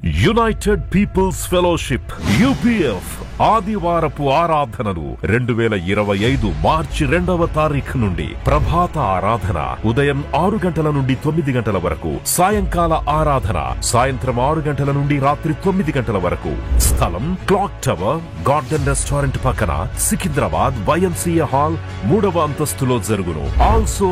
United people's fellowship UPF ఆదివారపు ఆరాధనలు 2025 మార్చి 2వ తారీఖు నుండి ప్రభాత ఆరాధన ఉదయం 6 గంటల నుండి 9 గంటల వరకు, సాయంకాల ఆరాధన సాయంత్రం 6 గంటల నుండి రాత్రి 9 గంటల వరకు. స్థలం క్లాక్ టవర్ గార్డెన్ రెస్టారెంట్ పక్కన, సికింద్రాబాద్ YMCA హాల్ 3వ అంతస్తులో జరుగును. Also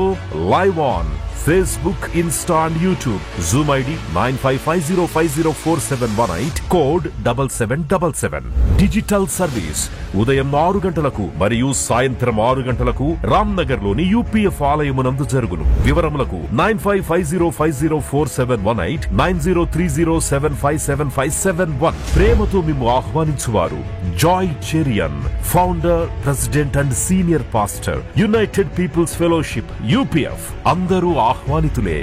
live on Facebook, Insta and YouTube. Zoom ID 9550504718, code 7777. Digital service ఉదయం 6 గంటలకు మరియు సాయంత్రం 6 గంటలకు రామ్నగర్ లోని UPF ఆలయమునందు జరుగును. వివరములకు 9550504718, 9030757571. ప్రేమతో మిమ్ము ఆహ్వానించువారు Joy Cherian, founder, president and senior pastor, united people's fellowship UPF. అందరూ ఆహ్వానితులే.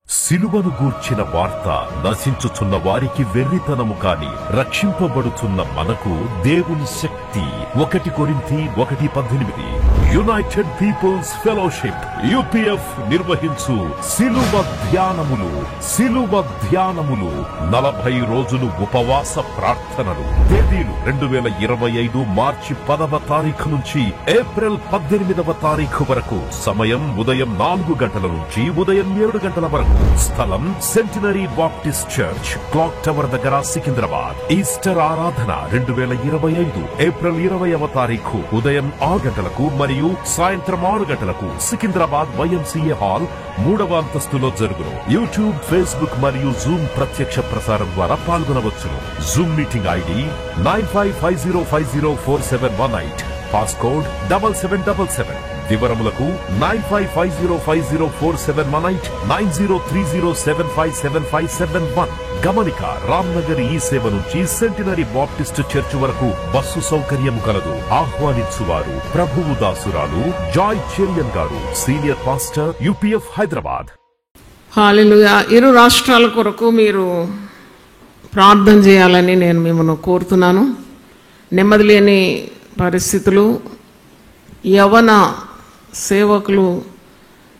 సిలువను గూర్చిన వార్త నశించుచున్న వారికి వెర్రితనము కాని, రక్షింపబడుతున్న మనకు దేవుని శక్తి. 1 కొరింథీ 1:18. యునైటెడ్ పీపుల్స్ ఫెలోషిప్ UPF నిర్వహించు సిలువ ధ్యానములు. 40 రోజులు ఉపవాస ప్రార్థనలు. తేదీలు 2025 మార్చి 10వ తారీఖు నుంచి ఏప్రిల్ 18వ తారీఖు వరకు. సమయం ఉదయం 4 గంటల నుంచి ఉదయం 7 గంటల వరకు. స్థలం centenary baptist church, clock tower దగ్గర, సికింద్రాబాద్. ఈస్టర్ ఆరాధన 2025 ఏప్రిల్ 20వ తారీఖు ఉదయం 6 గంటలకు మరియు సాయంత్రం 6 గంటలకు సికింద్రాబాద్ YMCA హాల్ 3వ అంతస్తులో జరుగును. యూట్యూబ్, ఫేస్బుక్ మరియు జూమ్ ప్రత్యక్ష ప్రసారం ద్వారా పాల్గొనవచ్చును. Zoom meeting ID 9550504718, passcode 7777. వివరములకు 9550504718, 9030757571. గమనిక, రామ్నగర్ ఈ సేవ నుంచి సెంటినరీ బాప్టిస్ట్ చర్చ్ వరకు బస్సు సౌకర్యము కలదు. ఆహ్వానించువారు ప్రభువు దాసురాలు Joy Cherian garu, senior pastor, UPF Hyderabad. Hallelujah. 2 రాష్ట్రాల కొరకు మీరు ప్రార్థన చేయాలని నేను మిమ్మల్ని కోరుతున్నాను. నెమ్మది లేని పరిస్థితులు, యవన సేవకులు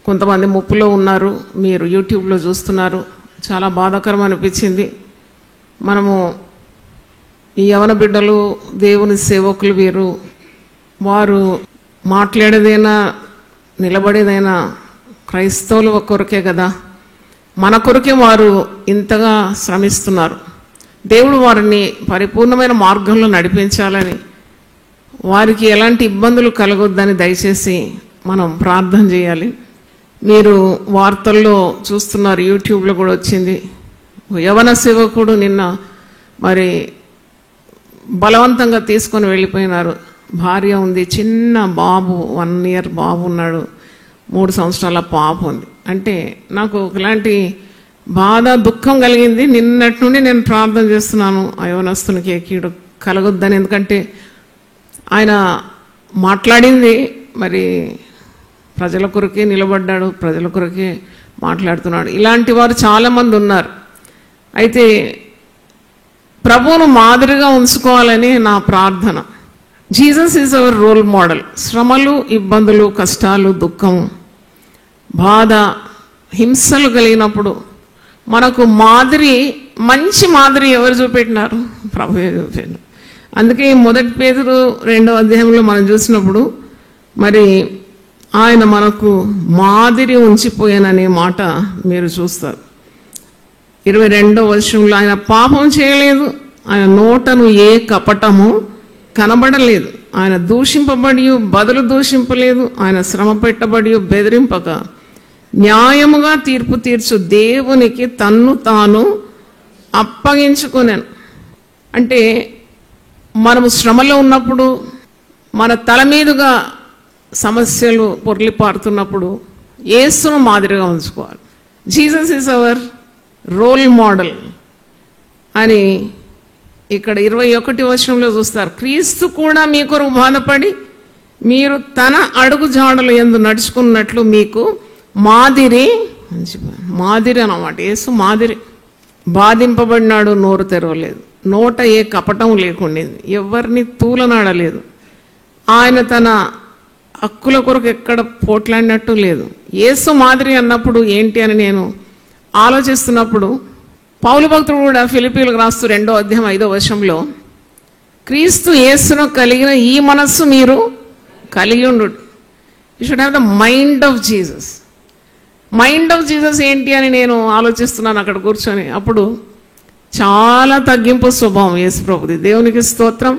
కొంతమంది ముప్పులో ఉన్నారు. మీరు యూట్యూబ్లో చూస్తున్నారు. చాలా బాధాకరం అనిపించింది. మనము ఈ యవన బిడ్డలు, దేవుని సేవకులు, వారు మాట్లాడేదైనా నిలబడేదైనా క్రైస్తవుల కొరకే కదా, మన కొరకే వారు ఇంతగా శ్రమిస్తున్నారు. దేవుడు వారిని పరిపూర్ణమైన మార్గంలో నడిపించాలని, వారికి ఎలాంటి ఇబ్బందులు కలగొద్దని దయచేసి మనం ప్రార్థన చేయాలి. మీరు వార్తల్లో చూస్తున్నారు, యూట్యూబ్లో కూడా వచ్చింది. యవన సేవకుడు నిన్న మరి బలవంతంగా తీసుకొని వెళ్ళిపోయినారు. భార్య ఉంది, చిన్న బాబు, 1 year బాబు ఉన్నాడు, 3 సంవత్సరాల పాప ఉంది. అంటే నాకు ఒకలాంటి బాధ, దుఃఖం కలిగింది. నిన్నటి నుండి నేను ప్రార్థన చేస్తున్నాను, ఆ యవనస్తునికి కీడు కలగొద్దని. ఎందుకంటే ఆయన మాట్లాడింది మరి ప్రజల కొరకే నిలబడ్డాడు, ప్రజల కొరకే మాట్లాడుతున్నాడు. ఇలాంటి వారు చాలామంది ఉన్నారు. అయితే ప్రభువును మాదిరిగా ఉంచుకోవాలని నా ప్రార్థన. Jesus is our role model. శ్రమలు, ఇబ్బందులు, కష్టాలు, దుఃఖం, బాధ, హింసలు కలిగినప్పుడు మనకు మాదిరి, మంచి మాదిరి ఎవరు చూపెట్టినారు? ప్రభువే చూపెట్టినారు. అందుకే 1 పేతురు 2వ అధ్యాయంలో మనం చూసినప్పుడు మరి ఆయన మనకు మాదిరి ఉంచిపోయాననే మాట మీరు చూస్తారు. 22వ వచనంలో ఆయన పాపం చేయలేదు, ఆయన నోటను ఏ కపటము కనబడలేదు, ఆయన దూషింపబడి బదులు దూషింపలేదు, ఆయన శ్రమ పెట్టబడి బెదిరింపక న్యాయముగా తీర్పు తీర్చు దేవునికి తన్ను తాను అప్పగించుకున్నాను. అంటే మనము శ్రమలో ఉన్నప్పుడు, మన తల మీదుగా సమస్యలు పొర్లిపారుతున్నప్పుడు యేసును మాదిరిగా ఉంచుకోవాలి. Jesus is our role model అని ఇక్కడ 21వ వచనంలో చూస్తారు. క్రీస్తు కూడా మీ కొరకు బాధపడి మీరు తన అడుగు జాడలు యందు నడుచుకున్నట్లు మీకు మాదిరి అన్నమాట. యేసు మాదిరి. బాధింపబడినాడు, నోరు తెరవలేదు, నోట ఏ కపటం లేకుండింది, ఎవరిని తూలనాడలేదు. ఆయన తన హక్కుల కొరకు ఎక్కడ పోట్లాడినట్టు లేదు. యేసు మాదిరి అన్నప్పుడు ఏంటి అని నేను ఆలోచిస్తున్నప్పుడు పౌలు భక్తుడు కూడా ఫిలిప్పీలకు రాస్తూ 2వ అధ్యాయం 5వ వచనంలో క్రీస్తు యేసును కలిగిన ఈ మనస్సు మీరు కలిగి ఉండు. You should have the mind of Jesus. Mind of Jesus ఏంటి అని నేను ఆలోచిస్తున్నాను అక్కడ కూర్చొని. అప్పుడు చాలా తగ్గింపు స్వభావం యేసు ప్రభుది. దేవునికి స్తోత్రం.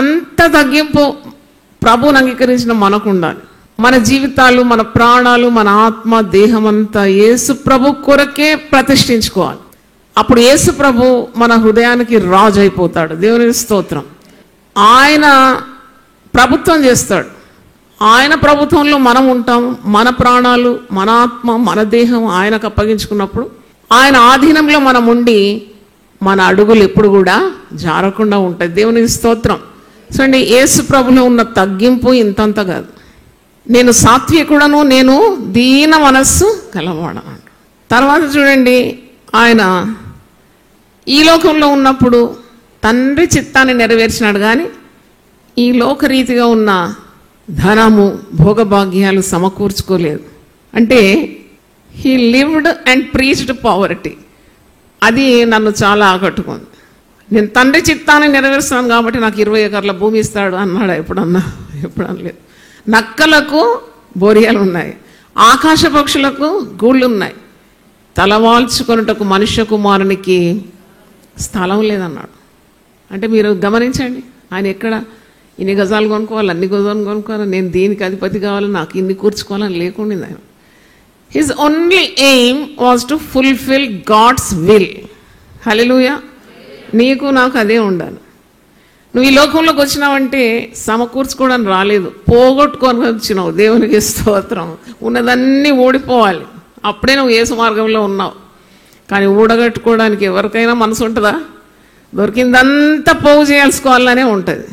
అంత తగ్గింపు ప్రభువుని అంగీకరించిన మనకు ఉండాలి. మన జీవితాలు, మన ప్రాణాలు, మన ఆత్మ, దేహం అంతా యేసు ప్రభు కొరకే ప్రతిష్ఠించుకోవాలి. అప్పుడు యేసు ప్రభు మన హృదయానికి రాజు అయిపోతాడు. దేవునికి స్తోత్రం. ఆయన ప్రభుత్వం చేస్తాడు. ఆయన ప్రభుత్వంలో మనం ఉంటాం. మన ప్రాణాలు, మన ఆత్మ, మన దేహం ఆయనకు అప్పగించుకున్నప్పుడు ఆయన ఆధీనంలో మనం ఉండి మన అడుగులు ఎప్పుడు కూడా జారకుండా ఉంటాయి. దేవునికి స్తోత్రం. చూడండి, యేసు ప్రభులో ఉన్న తగ్గింపు ఇంతంత కాదు. నేను సాత్వికుడను, నేను దీన మనస్సు కలవాడను. తర్వాత చూడండి, ఆయన ఈ లోకంలో ఉన్నప్పుడు తండ్రి చిత్తాన్ని నెరవేర్చినాడు, కానీ ఈ లోకరీతిగా ఉన్న ధనము, భోగభాగ్యాలు సమకూర్చుకోలేదు. అంటే he lived and preached poverty. అది నన్ను చాలా ఆకట్టుకుంది. నేను తండ్రి చిత్తాన్ని నెరవేరుస్తాను కాబట్టి నాకు 20 ఎకర్ల భూమి ఇస్తాడు అన్నాడు. ఎప్పుడన్నా అనలేదు. నక్కలకు బోరియాలు ఉన్నాయి, ఆకాశ పక్షులకు గూళ్ళు ఉన్నాయి, తలవాల్చుకొనుటకు మనుష్య కుమారునికి స్థలం లేదన్నాడు. అంటే మీరు గమనించండి, ఆయన ఎక్కడ ఇన్ని గజాలు కొనుక్కోవాలి, అన్ని గజాలు కొనుక్కోవాలి, నేను దీనికి అధిపతి కావాలి, నాకు ఇన్ని కూర్చుకోవాలని లేకుండా ఆయన. His only aim was to fulfil God's will. Hallelujah. నీకు నాకు అదే ఉండాలి. నువ్వు ఈ లోకంలోకి వచ్చినావంటే సమకూర్చుకోవడానికి రాలేదు, పోగొట్టుకొని వచ్చినావు. దేవునికి స్తోత్రం. ఉన్నదన్నీ ఓడిపోవాలి, అప్పుడే నువ్వు యేసు మార్గంలో ఉన్నావు. కానీ ఊడగట్టుకోవడానికి ఎవరికైనా మనసు ఉంటుందా? దొరికిందంతా పోగు చేయాల్సుకోవాలనే ఉంటుంది.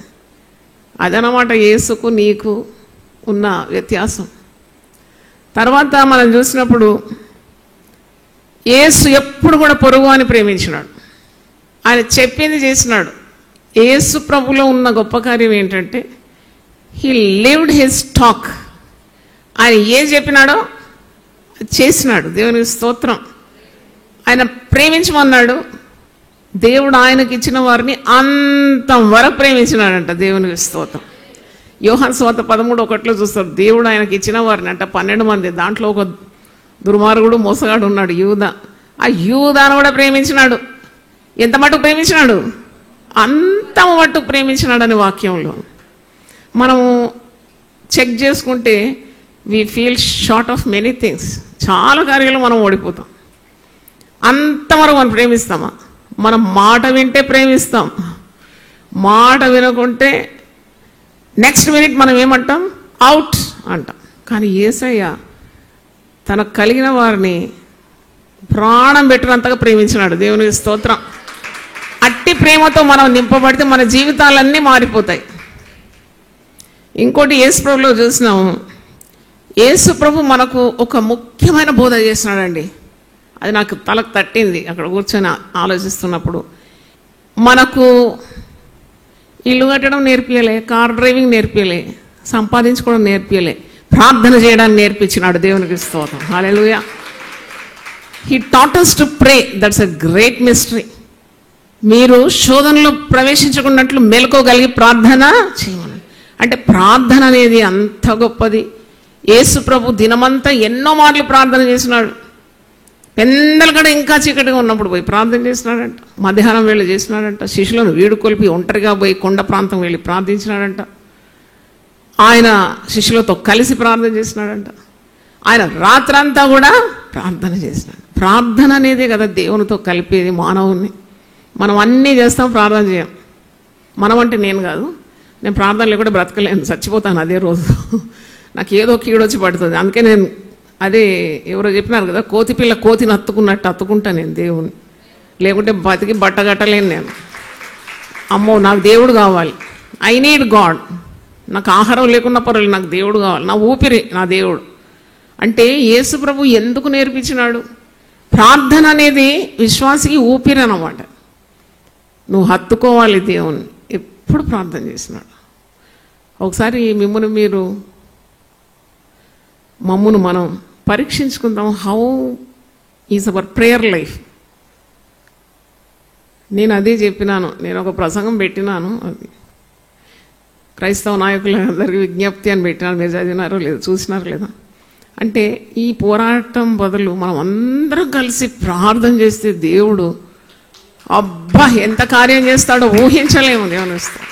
అదనమాట యేసుకు నీకు ఉన్న వ్యత్యాసం. తర్వాత మనం చూసినప్పుడు యేసు ఎప్పుడు కూడా పొరుగు అని ప్రేమించినాడు. ఆయన చెప్పింది చేసినాడు. యేసు ప్రభులో ఉన్న గొప్ప కార్యం ఏంటంటే హీ లివ్డ్ హిస్ టాక్. ఆయన ఏం చెప్పినాడో చేసినాడు. దేవునికి స్తోత్రం. ఆయన ప్రేమించమన్నాడు. దేవుడు ఆయనకి ఇచ్చిన వారిని అంతవరకు ప్రేమించినాడంట. దేవునికి స్తోత్రం. యోహాను సువార్త 13:1 చూస్తారు. దేవుడు ఆయనకి ఇచ్చిన వారిని అంట 12 మంది. దాంట్లో ఒక దుర్మార్గుడు, మోసగాడు ఉన్నాడు, యూదా. ఆ యూదాను కూడా ప్రేమించినాడు. ఎంత మటుకు ప్రేమించినాడు? అంత మటుకు ప్రేమించినాడని వాక్యంలో మనము చెక్ చేసుకుంటే we feel short of many things. చాలా కార్యాలు మనం ఓడిపోతాం. అంతవరకు మనం ప్రేమిస్తామా? మనం మాట వింటే ప్రేమిస్తాం, మాట వినకుంటే నెక్స్ట్ మినిట్ మనం ఏమంటాం? అవుట్ అంటాం. కానీ యేసయ్య తనకు కలిగిన వారిని ప్రాణం పెట్టినంతగా ప్రేమించినాడు. దేవునికి స్తోత్రం. అట్టి ప్రేమతో మనం నింపబడితే మన జీవితాలన్నీ మారిపోతాయి. ఇంకోటి యేసు ప్రభులో చూసినాము. యేసు ప్రభు మనకు ఒక ముఖ్యమైన బోధ చేసినాడండి. అది నాకు తలకు తట్టింది అక్కడ కూర్చొని ఆలోచిస్తున్నప్పుడు. మనకు ఇల్లు కట్టడం నేర్పియలే, కార్ డ్రైవింగ్ నేర్పియలే, సంపాదించుకోవడం నేర్పియలే, ప్రార్థన చేయడానికి నేర్పించినాడు. దేవునికి స్తోత్రం. Hallelujah. He taught us to pray. That's a great mystery. మీరు శోధనలో ప్రవేశించకున్నట్లు మెలకోగలిగి ప్రార్థన చేయమని. అంటే ప్రార్థన అనేది అంత గొప్పది. యేసు ప్రభు దినమంతా ఎన్నో మార్లు ప్రార్థన చేసినాడు. పెందల కూడా ఇంకా చీకటిగా ఉన్నప్పుడు పోయి ప్రార్థన చేసినాడంట. మధ్యాహ్నం వేళ చేసినాడంట. శిష్యులను వీడుకొలిపి ఒంటరిగా పోయి కొండ ప్రాంతం వెళ్ళి ప్రార్థించినాడంట. ఆయన శిష్యులతో కలిసి ప్రార్థన చేసినాడంట. ఆయన రాత్రంతా కూడా ప్రార్థన చేసినాడు. ప్రార్థన అనేదే కదా దేవునితో కలిపేది మానవుని. మనం అన్నీ చేస్తాం, ప్రార్థన చేయం. మనం అంటే నేను కాదు, నేను ప్రార్థన లేకుండా బ్రతకలేను, చచ్చిపోతాను అదే రోజు. నాకు ఏదో కీడొచ్చి పడుతుంది. అందుకే నేను అదే ఎవరో చెప్పినారు కదా, కోతిపిల్ల కోతిని అత్తుకున్నట్టు అత్తుకుంటాను నేను దేవుని. లేకుంటే బతికి బట్టగట్టలేను నేను. అమ్మో, నాకు దేవుడు కావాలి. I need God. నాకు ఆహారం లేకున్నా పర్వాలేదు, నాకు దేవుడు కావాలి. నా ఊపిరి నా దేవుడు. అంటే యేసు ప్రభు ఎందుకు నేర్పించినాడు? ప్రార్థన అనేది విశ్వాసికి ఊపిరి అన్నమాట. నువ్వు హత్తుకోవాలి దేవుని. ఎప్పుడు ప్రార్థన చేసినాడు. ఒకసారి మమ్మును మనం పరీక్షించుకుందాం. How is our prayer life? నేను అదే చెప్పినాను. నేను ఒక ప్రసంగం పెట్టినాను, అది క్రైస్తవ నాయకులందరికీ విజ్ఞప్తి అని పెట్టినాను. మీరు చదివినారో లేదు, చూసినారో లేదా? అంటే ఈ పోరాటం బదులు మనం అందరం కలిసి ప్రార్థన చేస్తే దేవుడు అబ్బా ఎంత కార్యం చేస్తాడో ఊహించలేము. దేవుని ఇస్తాడు.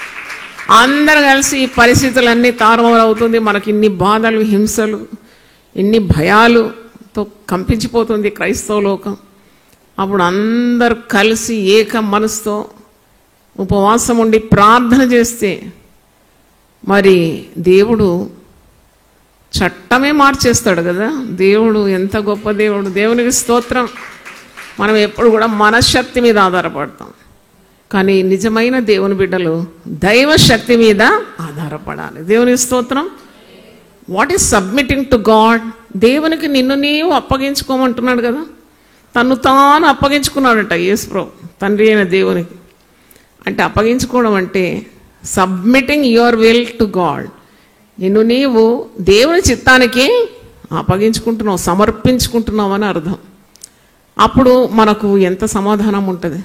అందరు కలిసి ఈ పరిస్థితులన్నీ తారుమారు అవుతుంది. మనకి ఇన్ని బాధలు, హింసలు, ఇన్ని భయాలుతో కంపించిపోతుంది క్రైస్తవ లోకం. అప్పుడు అందరు కలిసి ఏక మనసుతో ఉపవాసం ఉండి ప్రార్థన చేస్తే మరి దేవుడు చట్టమే మార్చేస్తాడు కదా. దేవుడు ఎంత గొప్ప దేవుడు. దేవునికి స్తోత్రం. మనం ఎప్పుడు కూడా మనశ్శక్తి మీద ఆధారపడతాం, కానీ నిజమైన దేవుని బిడ్డలు దైవ శక్తి మీద ఆధారపడాలి. దేవునికి స్తోత్రం. What is submitting to God? దేవునికి నిన్ను నీవు అప్పగించుకోమంటున్నాడు కదా. తను తాను అప్పగించుకున్నాడట యేసుప్రభు తండ్రి అయిన దేవునికి. అంటే అప్పగించుకోవడం అంటే submitting your will to God. నిన్ను నీవు దేవుని చిత్తానికి అప్పగించుకుంటున్నావు, సమర్పించుకుంటున్నావు అని అర్థం. అప్పుడు మనకు ఎంత సమాధానం ఉంటుంది.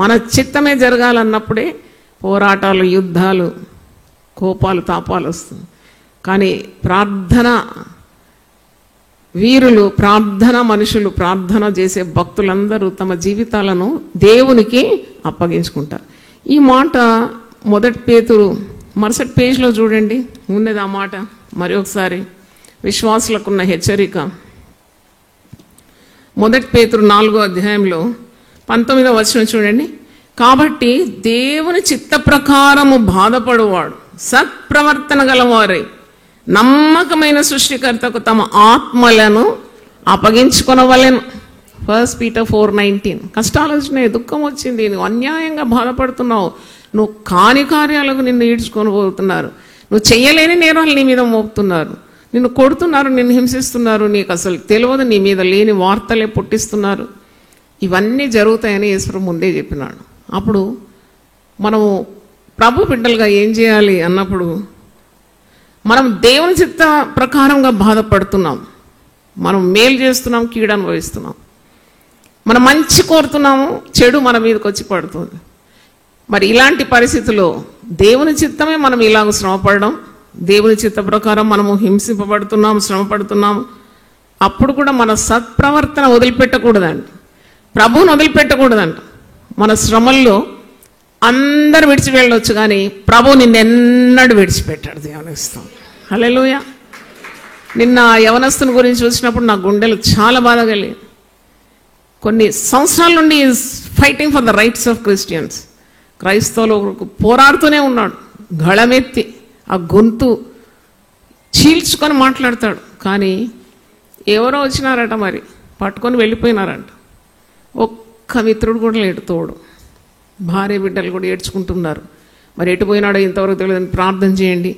మన చిత్తమే జరగాలన్నప్పుడే పోరాటాలు, యుద్ధాలు, కోపాలు, తాపాలు వస్తుంది. కానీ ప్రార్థన వీరులు, ప్రార్థన మనుషులు, ప్రార్థన చేసే భక్తులందరూ తమ జీవితాలను దేవునికి అప్పగించుకుంటారు. ఈ మాట మొదటి పేతురు మరుసటి పేజ్లో చూడండి, ఉన్నది ఆ మాట. మరి ఒకసారి విశ్వాసులకున్న హెచ్చరిక. మొదటి పేతురు 4వ అధ్యాయంలో 19వ వచనం చూడండి. కాబట్టి దేవుని చిత్త ప్రకారము బాధపడువాడు సత్ప్రవర్తన గలవారై నమ్మకమైన సృష్టికర్తకు తమ ఆత్మలను అప్పగించుకొనవలెను. 1 పీటర్ 4:19. కష్టాలు వచ్చినాయి, దుఃఖం వచ్చింది, నువ్వు అన్యాయంగా బాధపడుతున్నావు, నువ్వు కాని కార్యాలకు నిన్ను ఈడ్చుకొని పోతున్నారు, నువ్వు చెయ్యలేని నేరాలు నీ మీద మోపుతున్నారు, నిన్ను కొడుతున్నారు, నిన్ను హింసిస్తున్నారు, నీకు అసలు తెలియదు, నీ మీద లేని వార్తలే పుట్టిస్తున్నారు. ఇవన్నీ జరుగుతాయని యేసు ముందే చెప్పినాడు. అప్పుడు మనము ప్రభు బిడ్డలుగా ఏం చేయాలి అన్నప్పుడు, మనం దేవుని చిత్త ప్రకారంగా బాధపడుతున్నాం, మనం మేలు చేస్తున్నాం, కీడు అనుభవిస్తున్నాం, మనం మంచి కోరుతున్నాము, చెడు మన మీదకి వచ్చి పడుతుంది. మరి ఇలాంటి పరిస్థితుల్లో దేవుని చిత్తమే మనం ఇలాగ శ్రమపడడం, దేవుని చిత్త ప్రకారం మనము హింసింపబడుతున్నాము, శ్రమపడుతున్నాము. అప్పుడు కూడా మన సత్ప్రవర్తన వదిలిపెట్టకూడదండి, ప్రభువుని వదిలిపెట్టకూడదంట. మన శ్రమల్లో అందరు విడిచి వెళ్ళొచ్చు, కానీ ప్రభు నిన్నెన్నడూ విడిచిపెట్టాడు. దేవునికి స్తోత్రం. హల్లెలూయా. నిన్న యవనస్తుని గురించి చూసినప్పుడు నా గుండెలు చాలా బాధ కలిగింది. కొన్ని సంవత్సరాల నుండి is fighting for the rights of Christians. క్రైస్తవులకు పోరాడుతూనే ఉన్నాడు, గళమెత్తి ఆ గొంతు చీల్చుకొని మాట్లాడతాడు. కానీ ఎవరో వచ్చినారట, మరి పట్టుకొని వెళ్ళిపోయినారంట. ఒక్క మిత్రుడు కూడా లేడు తోడు. భార్య బిడ్డలు కూడా ఏడ్చుకుంటున్నారు. మరి ఎటు పోయినాడో ఇంతవరకు తెలియదని ప్రార్థన చేయండి,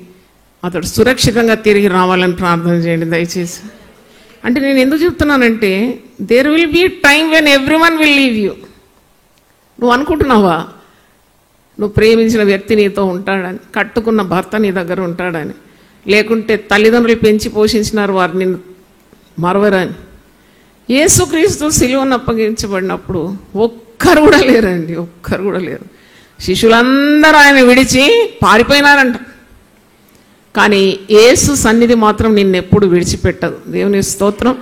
అతడు సురక్షితంగా తిరిగి రావాలని ప్రార్థన చేయండి దయచేసి. అంటే నేను ఎందుకు చెప్తున్నానంటే, there will be time when everyone will leave you. నువ్వు అనుకుంటున్నావా నువ్వు ప్రేమించిన వ్యక్తి నీతో ఉంటాడని, కట్టుకున్న భర్త నీ దగ్గర ఉంటాడని, లేకుంటే తల్లిదండ్రులు పెంచి పోషించినారు వారు నిన్ను మరవరని. యేసుక్రీస్తు సిలువను అప్పగించబడినప్పుడు ఒక్కరు కూడా లేరండి, ఒక్కరు కూడా లేరు. శిష్యులందరూ ఆయన విడిచి పారిపోయినారంట. కానీ యేసు సన్నిధి మాత్రం నిన్నెప్పుడు విడిచిపెట్టదు. దేవుని స్తోత్రం.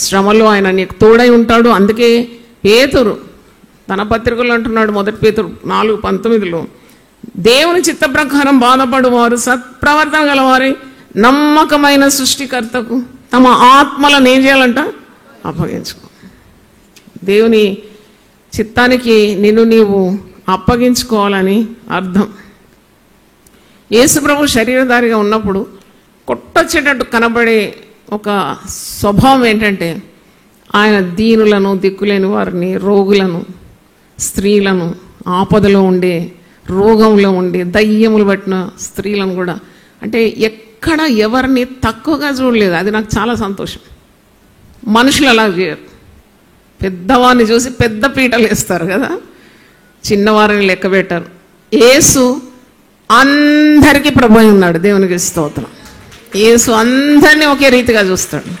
శ్రమలో ఆయన నీకు తోడై ఉంటాడు. అందుకే పేతురు తన పత్రికలో అంటున్నాడు, మొదటి పేతురు 4:19, దేవుని చిత్త ప్రకారం బాధపడువారు సత్ప్రవర్తన గలవారి నమ్మకమైన సృష్టికర్తకు తమ ఆత్మలను ఏం చేయాలంట? అప్పగించుకో. దేవుని చిత్తానికి నిన్ను నీవు అప్పగించుకోవాలని అర్థం. యేసుప్రభు శరీరధారిగా ఉన్నప్పుడు కొట్టొచ్చేటట్టు కనబడే ఒక స్వభావం ఏంటంటే, ఆయన దీనులను, దిక్కులేని వారిని, రోగులను, స్త్రీలను, ఆపదలో ఉండే, రోగంలో ఉండే, దయ్యములు పట్టిన స్త్రీలను కూడా, అంటే ఎక్కడ ఎవరిని తక్కువగా చూడలేదు. అది నాకు చాలా సంతోషం. మనుషులు అలా చేయరు. పెద్దవారిని చూసి పెద్ద పీటలు వేస్తారు కదా, చిన్నవారిని లెక్క పెట్టారు. యేసు అందరికీ ప్రభు అయి ఉన్నాడు. దేవునికి స్తోత్రం. యేసు అందరినీ ఒకే రీతిగా చూస్తాడు.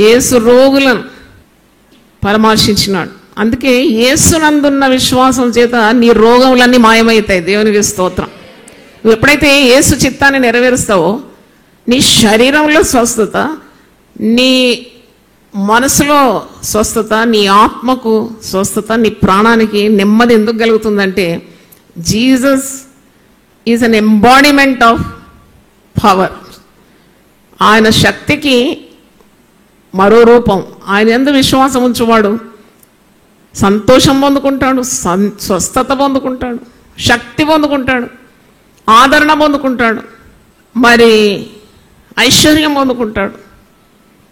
యేసు రోగులను పరామర్శించినాడు, అందుకే యేసునందున్న విశ్వాసం చేత నీ రోగములన్నీ మాయమవుతాయి. దేవునికి స్తోత్రం. నువ్వు ఎప్పుడైతే యేసు చిత్తాన్ని నెరవేరుస్తావో నీ శరీరంలో స్వస్థత, నీ మనసులో స్వస్థత, నీ ఆత్మకు స్వస్థత, నీ ప్రాణానికి నెమ్మది ఎందుకు కలుగుతుందంటే Jesus is an embodiment of power. ఆయన శక్తికి మరో రూపం. ఆయన యందు విశ్వాసం ఉంచువాడు సంతోషం పొందుకుంటాడు, స్వస్థత పొందుకుంటాడు, శక్తి పొందుకుంటాడు, ఆదరణ పొందుకుంటాడు, మరి ఐశ్వర్యం పొందుకుంటాడు.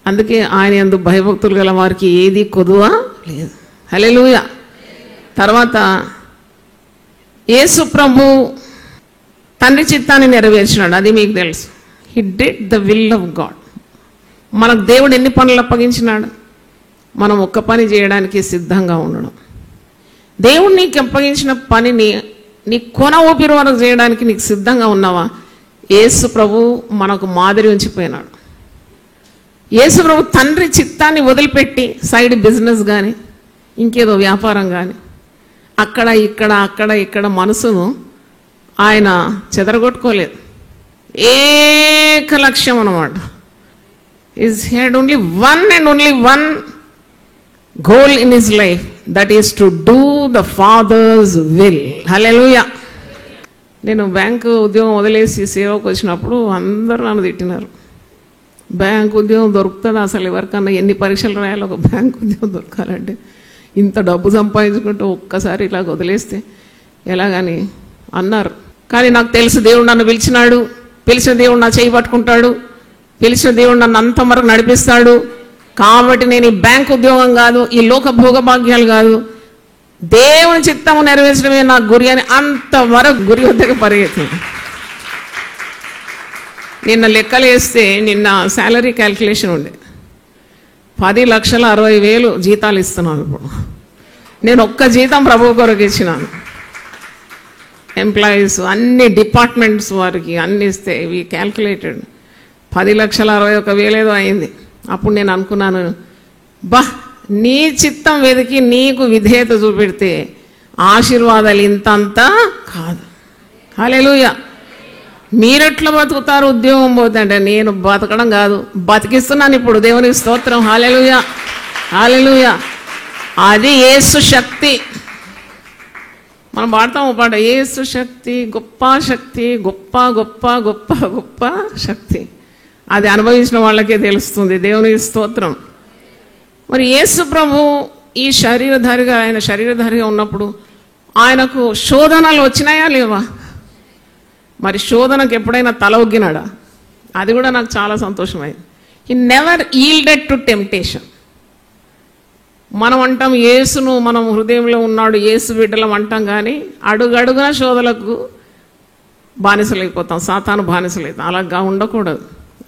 అందుకే ఆయన యందు భయభక్తులు గల వారికి ఏది కొదువ లేదు. హల్లెలూయా. తర్వాత యేసు ప్రభు తండ్రి చిత్తాన్ని నెరవేర్చినాడు, అది మీకు తెలుసు. హి did the will of God. మనకు దేవుడు ఎన్ని పనులు అప్పగించినాడు? మనం ఒక్క పని చేయడానికి సిద్ధంగా ఉండడం. దేవుడు నీకు అప్పగించిన పనిని నీ కొన ఊపిరి వరకు చేయడానికి నీకు సిద్ధంగా ఉన్నావా? యేసు ప్రభు మనకు మాదిరి ఉంచిపోయినాడు. యేసు ప్రభు తండ్రి చిత్తాన్ని వదిలిపెట్టి సైడ్ బిజినెస్ కానీ ఇంకేదో వ్యాపారం కానీ అక్కడ ఇక్కడ మనసును ఆయన చెదరగొట్టుకోలేదు. ఏక లక్ష్యం అన్నమాట. Is had only one and only one goal in his life, that is to do the father's will. Hallelujah. నేను బ్యాంకు ఉద్యోగం వదిలేసి సేవకు వచ్చినప్పుడు అందరూ నన్ను తిట్టినారు. బ్యాంకు ఉద్యోగం దొరుకుతుంది అసలు ఎవరికన్నా? ఎన్ని పరీక్షలు రాయాలి ఒక బ్యాంకు ఉద్యోగం దొరకాలంటే? ఇంత డబ్బు సంపాదించుకుంటూ ఒక్కసారి ఇలా వదిలేస్తే ఎలాగని అన్నారు. కానీ నాకు తెలుసు దేవుడు నన్ను పిలిచినాడు, పిలిచిన దేవుడు నా చేయి పట్టుకుంటాడు, పిలిచిన దేవుడు నన్ను అంతవరకు నడిపిస్తాడు. కాబట్టి నేను ఈ బ్యాంక్ ఉద్యోగం కాదు, ఈ లోక భోగభాగ్యాలు కాదు, దేవుని చిత్తము నెరవేర్చడమే నా గురి అని అంతవరకు గురి వద్దకు పరిగెత్తింది. నిన్న లెక్కలు వేస్తే నిన్న శాలరీ క్యాల్కులేషన్ ఉండే 10,60,000 జీతాలు ఇస్తున్నాను. ఇప్పుడు నేను ఒక్క జీతం ప్రభు కొరకు ఇచ్చినాను. ఎంప్లాయీస్ అన్ని డిపార్ట్మెంట్స్ వారికి అన్ని ఇస్తే ఇవి క్యాల్కులేటెడ్ 10,61,000 ఏదో అయింది. అప్పుడు నేను అనుకున్నాను, నీ చిత్తం వెతికి నీకు విధేయత చూపెడితే ఆశీర్వాదాలు ఇంతంతా కాదు. హల్లెలూయా. మీరెట్లా బతుకుతారు ఉద్యోగం పోతే అంటే నేను బతకడం కాదు, బతికిస్తున్నాను ఇప్పుడు. దేవునికి స్తోత్రం. హల్లెలూయా, హల్లెలూయా. అది యేసు శక్తి. మనం పాడతాము పాట, యేసు శక్తి గొప్ప శక్తి, గొప్ప గొప్ప గొప్ప గొప్ప శక్తి. అది అనుభవించిన వాళ్ళకే తెలుస్తుంది. దేవునికి స్తోత్రం. మరి యేసు ప్రభు ఈ శరీరధారిగా, ఆయన శరీరధారిగా ఉన్నప్పుడు ఆయనకు శోధనలు వచ్చినాయా లేవా? మరి శోధనకు ఎప్పుడైనా తల ఒగ్గినాడా? అది కూడా నాకు చాలా సంతోషమైంది. He never yielded to temptation. మనం అంటాం యేసును మనం హృదయంలో ఉన్నాడు, యేసు బిడ్డలం అంటాం, కానీ అడుగడుగున శోధనలకు బానిసలైపోతాం, సాతాను బానిసలైతాం. అలాగా ఉండకూడదు.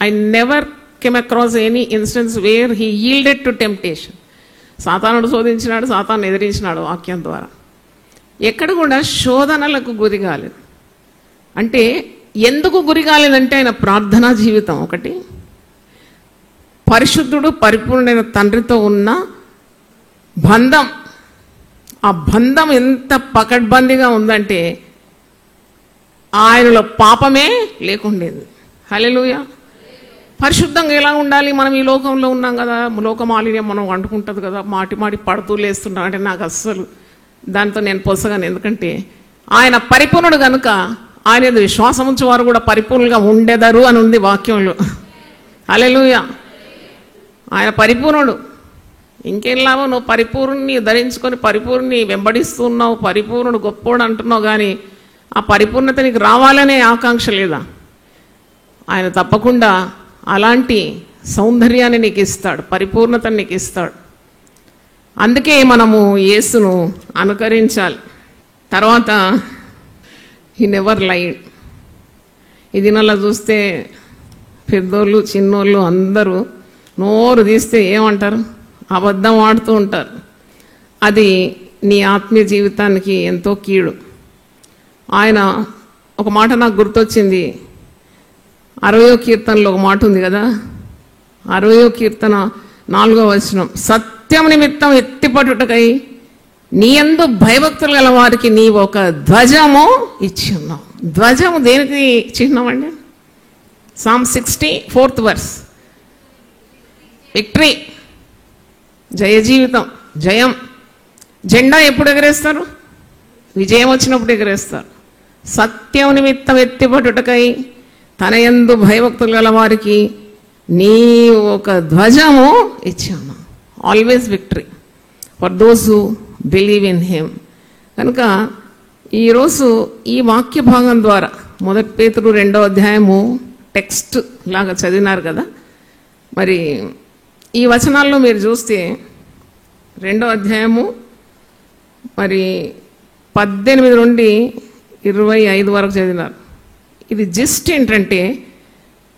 I never came across any instance where he yielded to temptation. సాతానుడు శోధించినాడు, సాతాను ఎదిరించినాడు వాక్యం ద్వారా. ఎక్కడ కూడా శోధనలకు గురి కాలేదు. అంటే ఎందుకు గురి కాలేదంటే ఆయన ప్రార్థనా జీవితం ఒకటి, పరిశుద్ధుడు పరిపూర్ణమైన తండ్రితో ఉన్న బంధం. ఆ బంధం ఎంత పకడ్బందీగా ఉందంటే ఆయనలో పాపమే లేకుండేది. హల్లెలూయా. పరిశుద్ధంగా ఎలా ఉండాలి? మనం ఈ లోకంలో ఉన్నాం కదా, లోక మాలిన్యం మనం వండుకుంటుంది కదా, మాటి మాటి పడుతూ లేస్తున్నాం అంటే నాకు అస్సలు దాంతో నేను పొసగాను. ఎందుకంటే ఆయన పరిపూర్ణుడు కనుక ఆయన విశ్వాసం ఉంచే వారు కూడా పరిపూర్ణంగా ఉండేదారు అని ఉంది వాక్యంలో. హల్లెలూయా. ఆయన పరిపూర్ణుడు. ఇంకేం లాభం? నువ్వు పరిపూర్ణుని ధరించుకొని పరిపూర్ణుని వెంబడిస్తున్నావు, పరిపూర్ణుడు గొప్పోడు అంటున్నావు, కానీ ఆ పరిపూర్ణత నీకు రావాలనే ఆకాంక్ష లేదా? ఆయన తప్పకుండా అలాంటి సౌందర్యాన్ని నీకు ఇస్తాడు, పరిపూర్ణతని నీకు ఇస్తాడు. అందుకే మనము యేసును అనుకరించాలి. తర్వాత హి నెవర్ లైడ్. ఈ దినాల్లో చూస్తే పెద్దోళ్ళు చిన్నోళ్ళు అందరూ నోరు తీస్తే ఏమంటారు? అబద్ధం ఆడుతూ ఉంటారు. అది నీ ఆత్మీయ జీవితానికి ఎంతో కీడు. ఆయన ఒక మాట నాకు గుర్తొచ్చింది. 60వ కీర్తనలో ఒక మాట ఉంది కదా, 60వ కీర్తన 4వ వచనం, సత్యం నిమిత్తం ఎత్తిపట్టుటకై నీ యందు భయభక్తులు గల వారికి నీవు ఒక ధ్వజము ఇచ్చి ఉన్నావు. ధ్వజము దేనికి చిహ్నం అండి? Psalm 64th verse. విక్టరీ, జయ జీవితం, జయం. జెండా ఎప్పుడు ఎగరేస్తారు? విజయం వచ్చినప్పుడు ఎగరేస్తారు. సత్యం నిమిత్తం ఎత్తిపట్టుటకై తన యందు భయభక్తులు గల వారికి నీ ఒక ధ్వజము ఇచ్చాను. Always victory for those who believe in him. కనుక ఈరోజు ఈ వాక్య భాగం ద్వారా 1 పేతురు 2వ అధ్యాయము టెక్స్ట్ లాగా చదివినారు కదా. మరి ఈ వచనాల్లో మీరు చూస్తే 2వ అధ్యాయము మరి 18 నుండి 25 వరకు చదివినారు. ఇది జస్ట్ ఏంటంటే,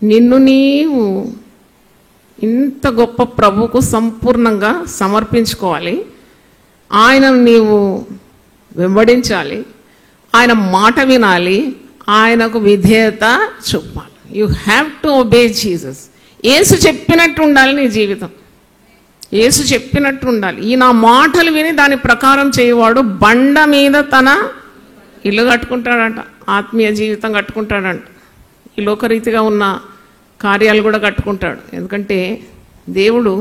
నిన్ను నీవు ఇంత గొప్ప ప్రభువుకు సంపూర్ణంగా సమర్పించుకోవాలి, ఆయనను నీవు వెంబడించాలి, ఆయన మాట వినాలి, ఆయనకు విధేయత చూపాలి. You have to obey Jesus. యేసు చెప్పినట్టు ఉండాలి నీ జీవితం. యేసు చెప్పినట్టు ఉండాలి. ఈ నా మాటలు విని దాని ప్రకారం చేయవాడు బండ మీద తన ఇల్లు కట్టుకుంటాడంట, ఆత్మీయ జీవితం కట్టుకుంటాడంట, ఈ లోకరీతిగా ఉన్న కార్యాలు కూడా కట్టుకుంటాడు. ఎందుకంటే దేవుడు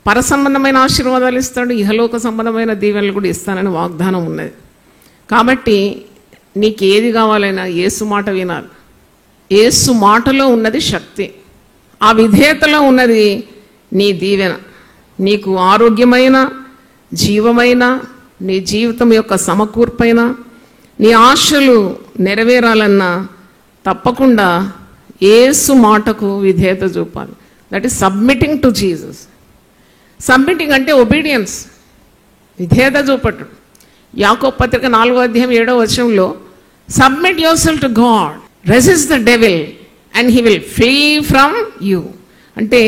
పరసంబంధమైన ఆశీర్వాదాలు ఇస్తాడు, ఇహలోక సంబంధమైన దీవెనలు కూడా ఇస్తానని వాగ్దానం ఉన్నది. కాబట్టి నీకు ఏది కావాలైనా యేసు మాట వినాలి. యేసు మాటలో ఉన్నది శక్తి, ఆ విధేయతలో ఉన్నది నీ దీవెన. నీకు ఆరోగ్యమైన, జీవమైన, నీ జీవితం యొక్క సమకూర్పైన, నీ ఆశలు నెరవేరాలన్నా తప్పకుండా యేసు మాటకు విధేయత చూపాలి. That is submitting to Jesus. Submitting అంటే ఒబీడియన్స్, విధేయత చూపట్టు. యాకోబు పత్రిక 4వ అధ్యాయం 7వ వచనంలో submit your self to God, resist the devil and he will flea from you. అంటే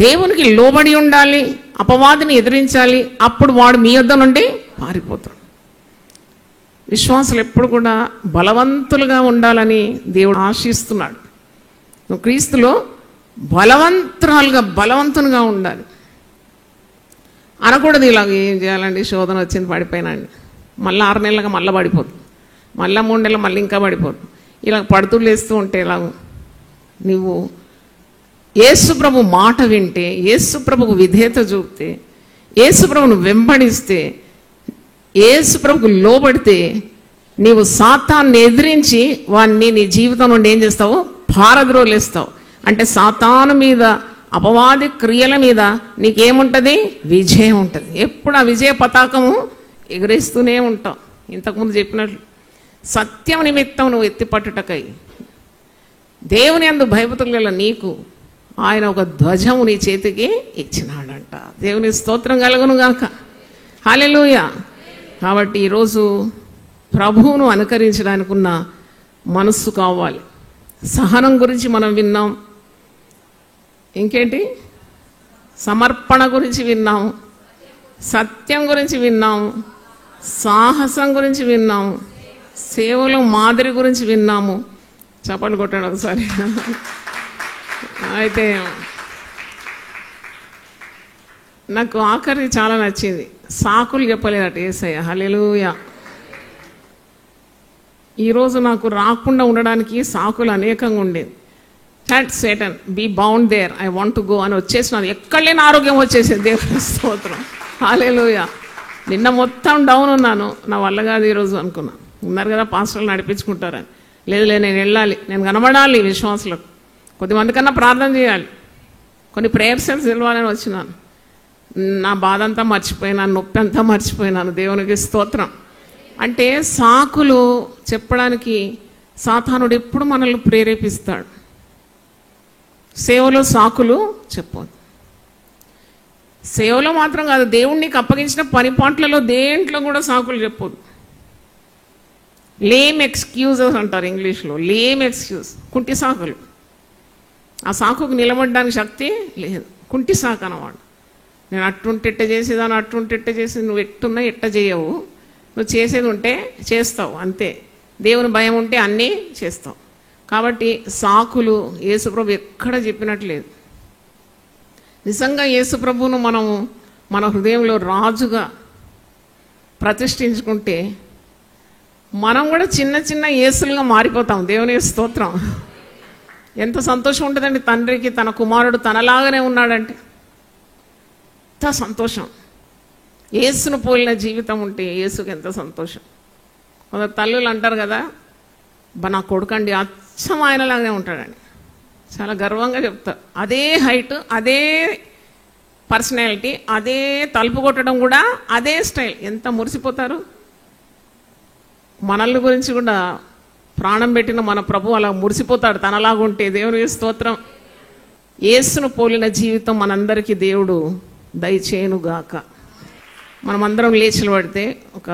దేవునికి లోబడి ఉండాలి, అపవాదిని ఎదిరించాలి, అప్పుడు వాడు మీ యొద్ద నుండి పారిపోతాడు. విశ్వాసులు ఎప్పుడు కూడా బలవంతులుగా ఉండాలని దేవుడు ఆశిస్తున్నాడు. నువ్వు క్రీస్తులో బలవంతునిగా ఉండాలి. అనకూడదు ఇలాగ ఏం చేయాలండి, శోధన వచ్చింది పడిపోయినండి, మళ్ళీ 6 నెలలుగా మళ్ళీ పడిపోతుంది, మళ్ళీ 3 నెలలు మళ్ళీ ఇంకా పడిపోతుంది. ఇలా పడుతూ లేస్తూ ఉంటే ఇలాగ నువ్వు యేసు ప్రభు మాట వింటే, యేసు ప్రభుకు విధేయత చూపితే, యేసు ప్రభును వెంబడిస్తే, యేసు ప్రభుకు లోబడితే, నీవు సాతాన్ని ఎదిరించి వాడిని నీ జీవితం నుండి ఏం చేస్తావు? పారద్రోలేస్తావు. అంటే సాతాను మీద, అపవాది క్రియల మీద నీకేముంటుంది? విజయం ఉంటుంది. ఎప్పుడు ఆ విజయ పతాకము ఎగరేస్తూనే ఉంటావు. ఇంతకుముందు చెప్పినట్లు సత్యం నిమిత్తం నువ్వు ఎత్తిపట్టుటకై దేవుని యందు భయభక్తులు గల నీకు ఆయన ఒక ధ్వజము నీ చేతికి ఇచ్చినాడంట. దేవుని స్తోత్రం కలుగును గాక. హల్లెలూయా. కాబట్టి ఈరోజు ప్రభువును అనుకరించడానికి ఉన్న మనస్సు కావాలి. సహనం గురించి మనం విన్నాం, ఇంకేంటి సమర్పణ గురించి విన్నాము, సత్యం గురించి విన్నాము, సాహసం గురించి విన్నాము, సేవలో మాదిరి గురించి విన్నాము. చప్పట్లు కొట్టాడు ఒకసారి. అయితే నాకు ఆఖరి చాలా నచ్చింది, సాకులు చెప్పలేదట యేసయ్య. హల్లెలూయా. ఈరోజు నాకు రాకుండా ఉండడానికి సాకులు అనేకంగా ఉండేది. Satan be bound there, I want to go అని వచ్చేసినాను. ఎక్కడ లేని ఆరోగ్యం వచ్చేసేది. దేవుని స్తోత్రం. హల్లెలూయా. నిన్న మొత్తం డౌన్ ఉన్నాను, నా వల్ల కాదు ఈరోజు అనుకున్నా. ఉన్నారు కదా పాస్టర్లు నడిపించుకుంటారని. లేదు నేను వెళ్ళాలి, నేను కనబడాలి విశ్వాసులకు, కొద్దిమంది కన్నా ప్రార్థన చేయాలి, కొన్ని ప్రేయర్ సెల్స్ నిలవాలని వచ్చినాను. నా బాధ అంతా మర్చిపోయినాను, నొప్పి అంతా మర్చిపోయినాను. దేవునికి స్తోత్రం. అంటే సాకులు చెప్పడానికి సాతానుడు ఎప్పుడు మనల్ని ప్రేరేపిస్తాడు. సేవలో సాకులు చెప్పొద్దు. సేవలో మాత్రం కాదు, దేవుణ్ణికి అప్పగించిన పని పాటలలో దేంట్లో కూడా సాకులు చెప్పొద్దు. లేమ్ ఎక్స్క్యూజెస్ అంటారు ఇంగ్లీష్లో. లేమ్ ఎక్స్క్యూజ్, కుంటి సాకులు. ఆ సాకుకు నిలబడడానికి శక్తి లేదు. కుంటి సాకు అన్నవాడు. నేను అట్టుంటే ఎట్ట చేసేదాన్ని, అట్టుంటే ఎట్ట చేసేది. నువ్వు ఎట్టున్నా ఎట్ట చేయవు, నువ్వు చేసేది ఉంటే చేస్తావు అంతే. దేవుని భయం ఉంటే అన్నీ చేస్తావు. కాబట్టి సాకులు యేసుప్రభు ఎక్కడ చెప్పినట్లేదు. నిజంగా యేసుప్రభువును మనము మన హృదయంలో రాజుగా ప్రతిష్ఠించుకుంటే మనం కూడా చిన్న చిన్న యేసులుగా మారిపోతాం. దేవుని స్తోత్రం. ఎంత సంతోషం ఉంటుందండి తండ్రికి తన కుమారుడు తనలాగానే ఉన్నాడంటే. ఎంత సంతోషం. యేసును పోలిన జీవితం ఉంటే యేసుకి ఎంత సంతోషం. కొందరు తల్లులు అంటారు కదా, నా కొడుకండి అచ్చం ఆయనలాగానే ఉంటాడండి, చాలా గర్వంగా చెప్తారు. అదే హైట్, అదే పర్సనాలిటీ, అదే తలుపు కొట్టడం కూడా అదే స్టైల్. ఎంత మురిసిపోతారు. మనల్ని గురించి కూడా ప్రాణం పెట్టిన మన ప్రభు అలా మురిసిపోతాడు తనలాగుంటే. దేవుని స్తోత్రం. యేసును పోలిన జీవితం మనందరికీ దేవుడు దయచేయునుగాక. మనమందరం లేచి పడితే ఒక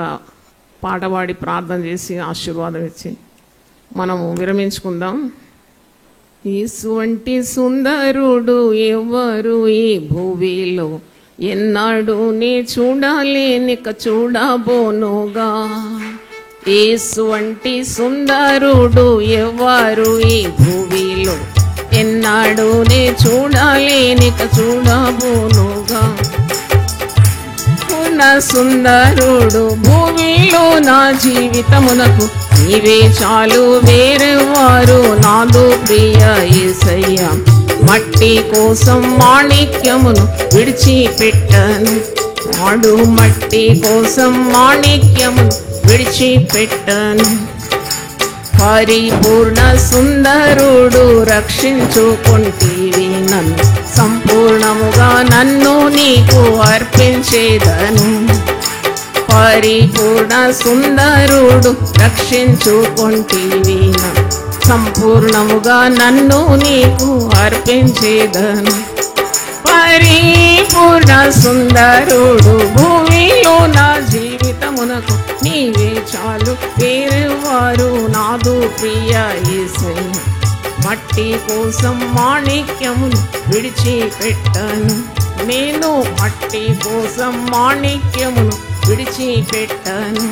పాట పాడి ప్రార్థన చేసి ఆశీర్వాదం ఇచ్చి మనము విరమించుకుందాం. యేసు వంటి సుందరుడు ఎవరు ఈ భూమిలో, ఎన్నాడు నీ చూడలేనిక చూడబోనుగా. యేసు వంటి సుందరుడు ఎవరు ఈ భూమిలో, ఎన్నాడు నీ చూడలేనిక చూడబోనుగా. పూర్ణ సుందరుడు భూమిలో నా జీవితమునకు నీవే చాలు, వేరెవారు నాదు ప్రియ యేసయ్య. మట్టి కోసం మాణిక్యమును విడిచిపెట్టను, నాడు మట్టి కోసం మాణిక్యమును విడిచిపెట్టను. పరిపూర్ణ సుందరుడు రక్షించుకుంటేవి నన్ను, సంపూర్ణముగా నన్ను నీకు అర్పించేదను. పరిపూర్ణ సుందరుడు రక్షించుకుంటేవి నన్ను, సంపూర్ణముగా నన్ను నీకు అర్పించేదను. పరిపూర్ణ సుందరుడు భూమిలో నా జీవితమునకు నీవే చాలు, వేరెవారు నాదు ప్రియ యేసయ్య. మట్టి కోసం మాణిక్యమును విడిచిపెట్టను, నేను మట్టి కోసం మాణిక్యమును విడిచిపెట్టను.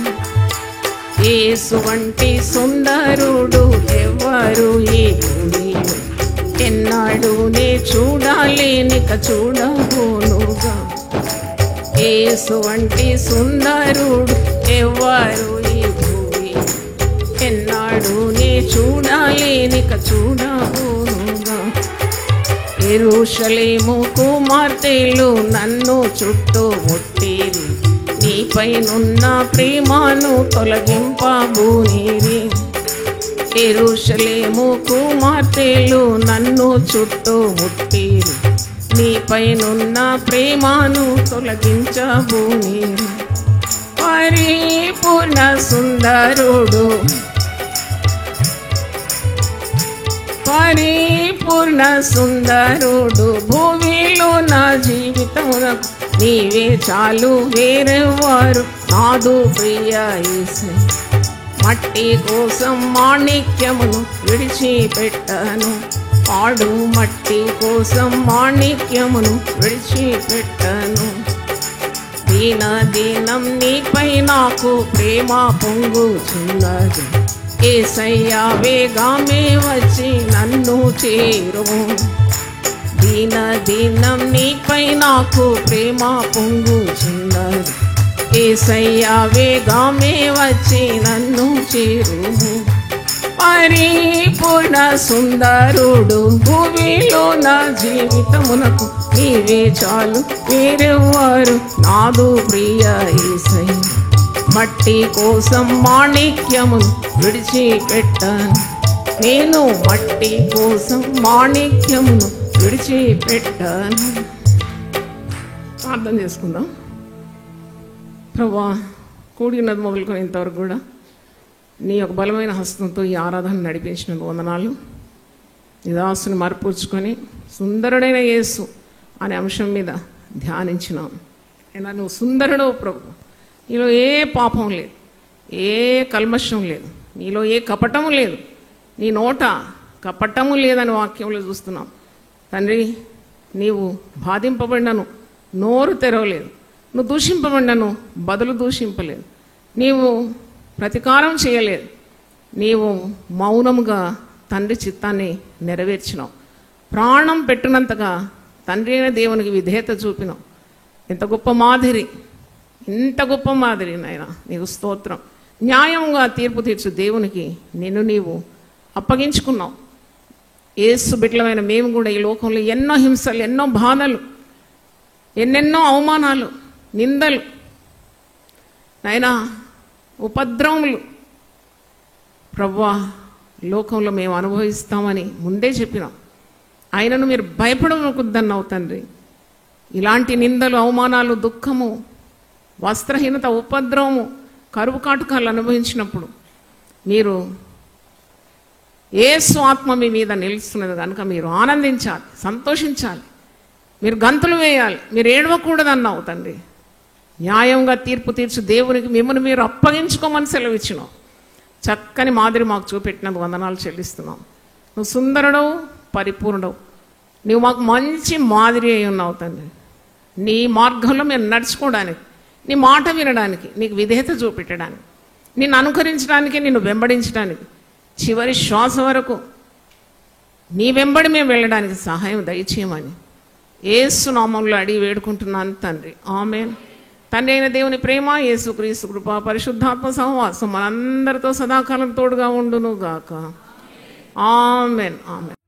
యేసు వంటి సుందరుడు ఎవరు ఈ భూమిలో, ఎన్నాడు నే చూడలేనిక చూడబోనుగా. యేసు వంటి సుందరుడు ఎవరు ఈ భూమిలో, ఎన్నాడు నే చూడలేనిక చూడబోనుగా. యెరూషలేము కుమార్తెలు నన్ను చుట్టుముట్టిరి, నీపైనున్న ప్రేమను తొలగింపబోనిరి. యెరూషలేము కుమార్తెలు నన్ను చుట్టుముట్టిరి, నీపైనున్న ప్రేమను తొలగించబోనిరి. పరిపూర్ణ సుందరుడు, పరిపూర్ణ సుందరుడు భూమిలో నా జీవితమునకు నీవే చాలు, వేరెవారు నాదు ప్రియ యేసయ్య. మట్టి కోసం మాణిక్యమును విడిచిపెట్టను, పాడు మట్టి కోసం మాణిక్యమును విడిచిపెట్టను. దీన దీనం నీపై నాకు ప్రేమ పొంగుచున్నది, యేసయ్య వేగమే వచ్చి నన్ను చేరుము. దీన దీనం నీపై నాకు ప్రేమ పొంగుచున్నది, యేసయ్య వేగమే వచ్చి నన్ను చేరుము. పరిపూర్ణ సుందరుడు భూమిలో నా జీవితమునకు నీవే చాలు, వేరెవారు నాదు ప్రియ యేసయ్య. మట్టి కోసం మాణిక్యమును విడిచిపెట్టను, నేను మట్టి కోసం మాణిక్యమును విడిచిపెట్టను. ప్రార్థన చేసుకుందాం. ప్రభువా, కూడి ఉన్నది మొదలుకొని ఇంతవరకు కూడా నీ యొక్క బలమైన హస్తంతో ఈ ఆరాధన నడిపించినందుకు వందనాలు. నీ దాసుని మరపూర్చుకొని సుందరుడైన యేసు అనే అంశం మీద ధ్యానించినాం. అయినా నువ్వు సుందరుడవు ప్రభు, నీలో ఏ పాపం లేదు, ఏ కల్మషం లేదు, నీలో ఏ కపటము లేదు, నీ నోట కపటము లేదని వాక్యంలో చూస్తున్నాం. తండ్రి, నీవు బాధింపబడినను నోరు తెరవలేదు, నువ్వు దూషింపబడినను బదులు దూషింపలేదు, నీవు ప్రతీకారం చేయలేదు, నీవు మౌనముగా తండ్రి చిత్తాన్ని నెరవేర్చినావు. ప్రాణం పెట్టినంతగా తండ్రి అయిన దేవునికి విధేయత చూపినావు. ఎంత గొప్ప మాదిరి, ఇంత గొప్ప మాదిరి నాయన, నీకు స్తోత్రం. న్యాయంగా తీర్పు తీర్చు దేవునికి నిన్ను నీవు అప్పగించుకున్నావు. యేసు బిడ్డలమైన మేము కూడా ఈ లోకంలో ఎన్నో హింసలు, ఎన్నో బాధలు, ఎన్నెన్నో అవమానాలు, నిందలు, నాయనా ఉపద్రవములు ప్రభువా లోకంలో మేము అనుభవిస్తామని ముందే చెప్పినాం. ఆయనను మీరు భయపడకూడదన్నావు తండ్రి. ఇలాంటి నిందలు, అవమానాలు, దుఃఖము, వస్త్రహీనత, ఉపద్రవము, కరువు కాటుకాలు అనుభవించినప్పుడు మీరు యేసు ఆత్మ మీ మీద నిలుస్తున్నది కనుక మీరు ఆనందించాలి, సంతోషించాలి, మీరు గంతులు వేయాలి, మీరు ఏడవకూడదన్నావు తండ్రి. న్యాయంగా తీర్పు తీర్చు దేవునికి మిమ్మల్ని మీరు అప్పగించుకోమని సెలవిచ్చినావు. చక్కని మాదిరి మాకు చూపెట్టినందుకు వందనాలు చెల్లిస్తున్నాం. నువ్వు సుందరుడవు, పరిపూర్ణుడవు, నువ్వు మాకు మంచి మాదిరి అయి ఉన్నావు తండ్రి. నీ మార్గంలో మేము నడుచుకోవడానికి, నీ మాట వినడానికి, నీకు విధేయత చూపెట్టడానికి, నిన్ను అనుకరించడానికి, నిన్ను వెంబడించడానికి, చివరి శ్వాస వరకు నీ వెంబడి మేము వెళ్ళడానికి సహాయం దయచేయమని యేసు నామములో అడిగి వేడుకుంటున్నాను తండ్రి. ఆమేన్. తండ్రి అయిన దేవుని ప్రేమ, యేసుక్రీస్తు కృప, పరిశుద్ధాత్మ సహవాసం మనందరితో సదాకాలం తోడుగా ఉండును గాక. ఆమేన్. ఆమేన్.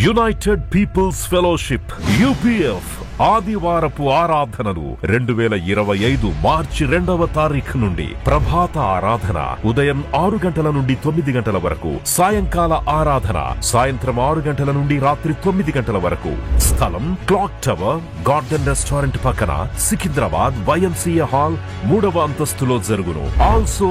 యునైటెడ్ పీపుల్స్ ఫెలోషిప్ UPF ఆదివారపు ఆరాధనలు 2025 మార్చి 2వ తారీఖు నుండి ప్రభాత ఆరాధన ఉదయం 6 గంటల నుండి 9 గంటల వరకు, సాయంకాల ఆరాధన సాయంత్రం 6 గంటల నుండి రాత్రి 9 గంటల వరకు. స్థలం క్లాక్ టవర్ గార్డెన్ రెస్టారెంట్ పక్కన, సికింద్రాబాద్ YMCA హాల్ 3వ అంతస్తులో జరుగును. Also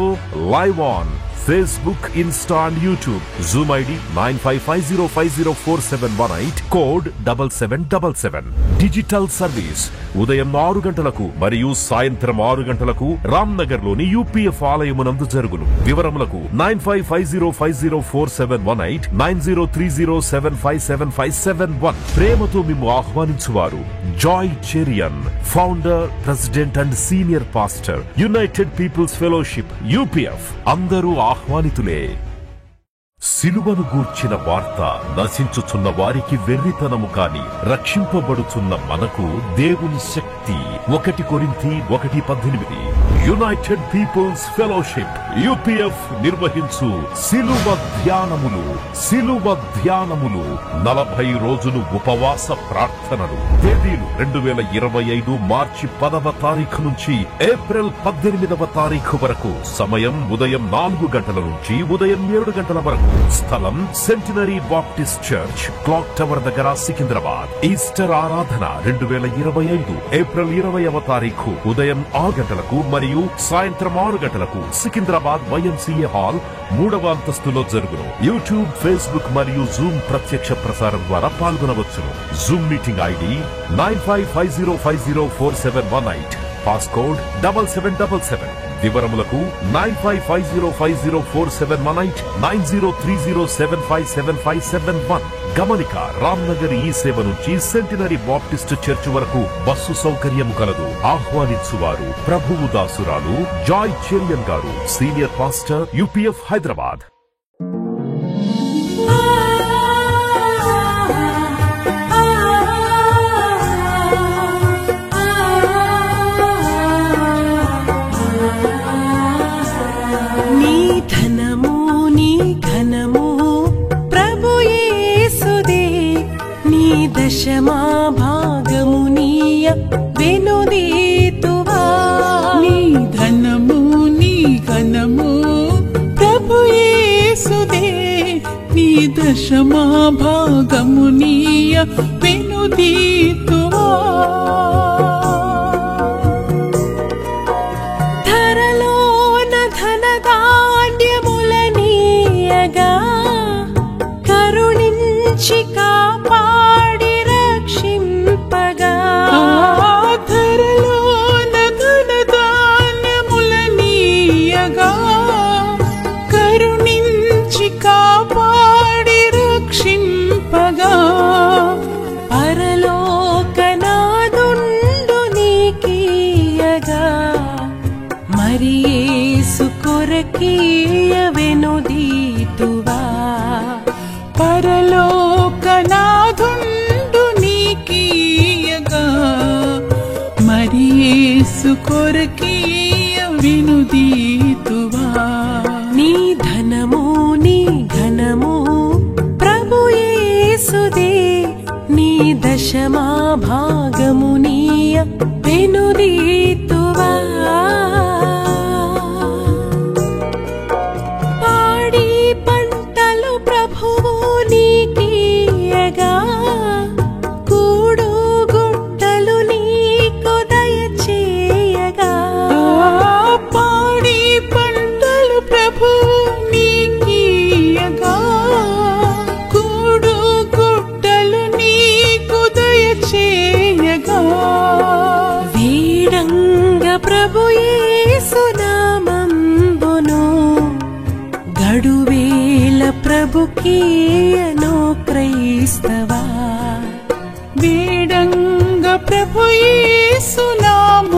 live on Facebook, Insta and YouTube. Zoom ID 9550504718, code 7777. Digital service ఉదయం 6 గంటలకు మరియు సాయంత్రం 6 గంటలకు రామ్నగర్ లోని UPF ఆలయమునందు జరుగును. వివరములకు 9550504718, 9030757571. ప్రేమతో మేము ఆహ్వానించువారు Joy Cherian, founder, president and senior pastor, united people's fellowship UPF. అందరూ ఆహ్వానితులే. సిలువను గూర్చిన వార్త నశించుచున్న వారికి వెర్రితనము కాని రక్షింపబడుచున్న మనకు దేవుని శక్తి. 1 కొరింథీ 1:18. యునైటెడ్ పీపుల్స్ ఫెలోషిప్ UPF నిర్వహించు సిలువ ధ్యానములు. 40 రోజులు ఉపవాస ప్రార్థనలు. తేదీలు 2025 మార్చి 10వ తారీఖు నుంచి ఏప్రిల్ 18వ తారీఖు వరకు. సమయం ఉదయం 4 గంటల నుంచి ఉదయం 7 గంటల వరకు. స్థలం centenary baptist church, clock tower దగ్గర, సికింద్రాబాద్. ఈస్టర్ ఆరాధన 2025 ఏప్రిల్ 20వ తారీఖు ఉదయం 6 గంటలకు మరియు సాయంత్రం 6 గంటలకు సికింద్రాబాద్ YMCA హాల్ 3వ అంతస్తులో జరుగును. యూట్యూబ్, ఫేస్బుక్ మరియు జూమ్ ప్రత్యక్ష ప్రసారం ద్వారా పాల్గొనవచ్చును. Zoom meeting ID 9550504718, passcode 7777. వివరములకు 9550504718, 9030757571. గమనిక, రామ్నగర్ ఈ సేవ నుంచి సెంటినరీ బాప్టిస్ట్ చర్చ్ వరకు బస్సు సౌకర్యం కలదు. ఆహ్వానించువారు ప్రభువు దాసురాలు Joy Cherian garu, senior pastor UPF Hyderabad. దశమా భాగమునీయ వెనుదీతువా. నీ ధనము నీ ఘనము ప్రభు యేసుదే, నీ దశమా భాగమునీయ వెనుదీతువా. ధరలోన ధనధాన్యములనీయగా కరుణించి కాపాడి రక్షింపగా. ధరలోన ధనధాన్యములనీయగా కరుణించి కాపాడి రక్షింపగా. పరలోకనాదుండు నీకీయగా మరి యేసు కొరకీయ వెనుదీతువా. పరలోకనాథుండు నీకీయగా మరి యేసు యేసు కొరకీయ వినుదీతువా నీ ధనము నీ ఘనము ప్రభు యేసుదే నీ దశమా భాగము నీయ వినుదీతువా పాడి పంటలు ప్రభువు నీకీయగా కూడు గుట్టలు నీకు దయచేయగా పాడి పంటలు ప్రభువు నీకీయగా కూడు గుట్టలు నీకు దయచేయగా వీడంగ ప్రభు యేసు నామంబును గడువేల ప్రభుకీయను క్రైస్తవా వీడంగ ప్రభు యేసు నామ